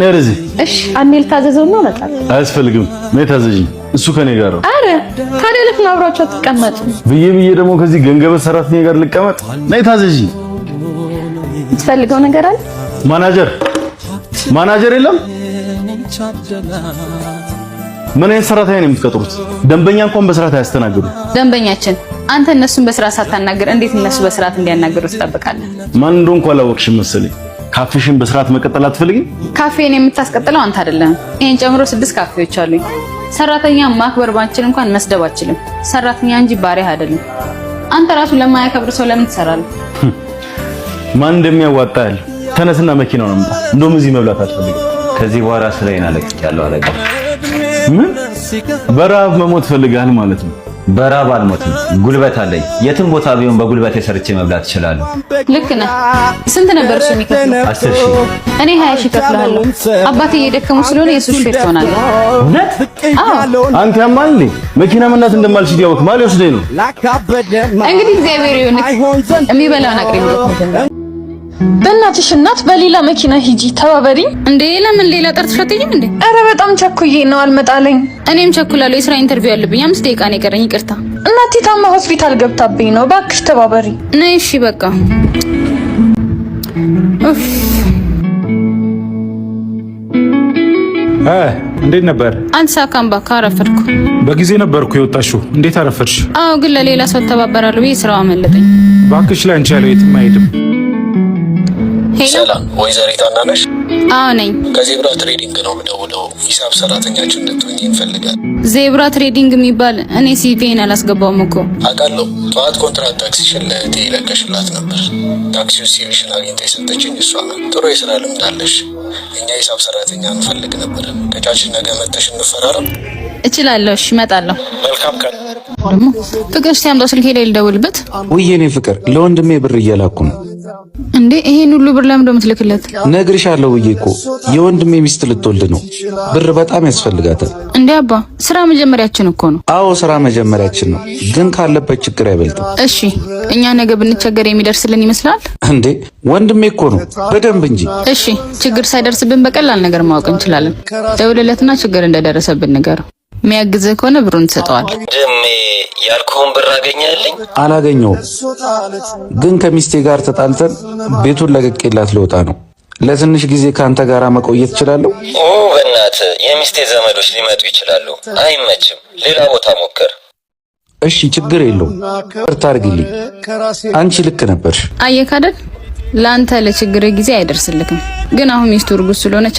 ነርዚ እሺ አንዴል ታዘዘው ነው መጣ አያስፈልግም ነይ ታዘዥኝ እሱ ከኔ ጋር ነው አረ ታዲያ ለምን አብራችሁ ተቀመጡ ብዬ ደግሞ ከዚህ ገንገበት ሰራተኛ ጋር ልቀመጥ ነይ ታዘዥኝ ትፈልገው ነገር አለ ማናጀር የለም ምን አይነት ሰራተኛ ነው የምትቀጥሩት ደንበኛ እንኳን በስርዓት አያስተናግዱ ደንበኛችን አንተ እነሱን በስርዓት ሳታናገር እንዴት እነሱ በስርዓት እንዲያናገሩ ትጠብቃለህ ማን እንደሆንኩ አላወቅሽም መሰለኝ ካፌሽን በስርዓት መቀጠል አትፈልጊም ካፌን የምታስቀጥለው አንተ አይደለም ይሄን ጨምሮ 6 ካፌዎች አሉኝ ሰራተኛ ማክበር ባንችል እንኳን መስደብ አትችልም ሰራተኛ እንጂ ባሪያ አይደለም አንተ ራሱ ለማያከብር ሰው ለምን ትሰራለህ ማን እንደሚያዋጣ ያለ ተነስና መኪናውን አምጣ እንደውም እዚህ መብላት አትፈልግም ከዚህ በኋላ ስለይና ለቅቄያለሁ አለቃ ምን በራብ መሞት ፈልጋል ማለት ነው በራብ አልሞትም ጉልበት አለኝ የትም ቦታ ቢሆን በጉልበቴ ሰርቼ መብላት እችላለሁ ልክ ነህ ስንት ነበር እሱ የሚከፍለው 10,000 እኔ 20,000 ከፍላለሁ አባቴ እየደከሙ ስለሆነ የሱ ሹፌር ትሆናለህ አንተ ያማል መኪና መንዳት እንደማልችል ያወቅ ማል ይወስደኝ ነው እንግዲህ እግዚአብሔር ይሁን የሚበላውን አቅርብ በእናትሽ እናት በሌላ መኪና ሂጂ ተባበሪኝ እንዴ ለምን ሌላ ጠርተሽ አትሄጂም እንዴ አረ በጣም ቸኩዬ ነው አልመጣለኝ እኔም ቸኩላለሁ የሥራ ኢንተርቪው አለብኝ 5 ደቂቃ ነው የቀረኝ ይቅርታ እናቴ ታማ ሆስፒታል ገብታብኝ ነው ባክሽ ተባበሪ ነይ እሺ በቃ እንዴት ነበር አንሳካም ባካ አረፈድኩ በጊዜ ነበርኩ የወጣሽው እንዴት አረፈድሽ አዎ ግን ለሌላ ሰው ተባበራለሁ በስራው አመለጠኝ ባክሽ ላንቺ ያለው የትም አይሄድም ሰላም ወይዘሪት አና ነሽ? አዎ ነኝ። ከዜብራ ትሬዲንግ ነው የምደውለው። ሂሳብ ሰራተኛችን እንድትሆኚ እንፈልጋለን። ዜብራ ትሬዲንግ የሚባል እኔ ሲቪን አላስገባውም እኮ። አውቃለሁ። ጠዋት ኮንትራት ታክሲሽን ለእህቴ ለቀሽላት ነበር። ታክሲው ሲቪሽን አግኝታ የሰጠችኝ እሷ ናት። ጥሩ የስራ ልምድ አለሽ። እኛ ሂሳብ ሰራተኛ እንፈልግ ነበር። ከቻችን ነገ መጥተሽ እንፈራረም? እችላለሁ። እሺ እመጣለሁ። መልካም ቀን። ደግሞ ፍቅር ሲያምጣው ስልኬ ላይ ልደውልበት። ውይ የኔ ፍቅር ለወንድሜ ብር እየላኩ ነው። እንዴ ይሄን ሁሉ ብር ለምን እንደምትልክለት? ነግርሻለሁ ብዬ እኮ የወንድሜ ሚስት ልትወልድ ነው። ብር በጣም ያስፈልጋታል። እንዴ አባ ስራ መጀመሪያችን እኮ ነው። አዎ ስራ መጀመሪያችን ነው፣ ግን ካለበት ችግር አይበልጥም። እሺ እኛ ነገ ብንቸገር የሚደርስልን ይመስላል? እንዴ ወንድሜ እኮ ነው በደንብ እንጂ። እሺ ችግር ሳይደርስብን በቀላል ነገር ማወቅ እንችላለን። ደውልለትና ችግር እንደደረሰብን ነገር የሚያግዝህ ከሆነ ብሩን ትሰጠዋል። ደሜ ያልኩህን ብር አገኘህልኝ? አላገኘውም፣ ግን ከሚስቴ ጋር ተጣልተን ቤቱን ለቅቄላት ልወጣ ነው። ለትንሽ ጊዜ ካንተ ጋር መቆየት እችላለሁ? ኦ በእናትህ የሚስቴ ዘመዶች ሊመጡ ይችላሉ። አይመችም፣ ሌላ ቦታ ሞክር። እሺ ችግር የለውም፣ ይቅርታ አድርግልኝ። አንቺ ልክ ነበርሽ። አየህ አይደል ለአንተ ለችግር ጊዜ አይደርስልክም፣ ግን አሁን ሚስቱ እርጉዝ ስለሆነች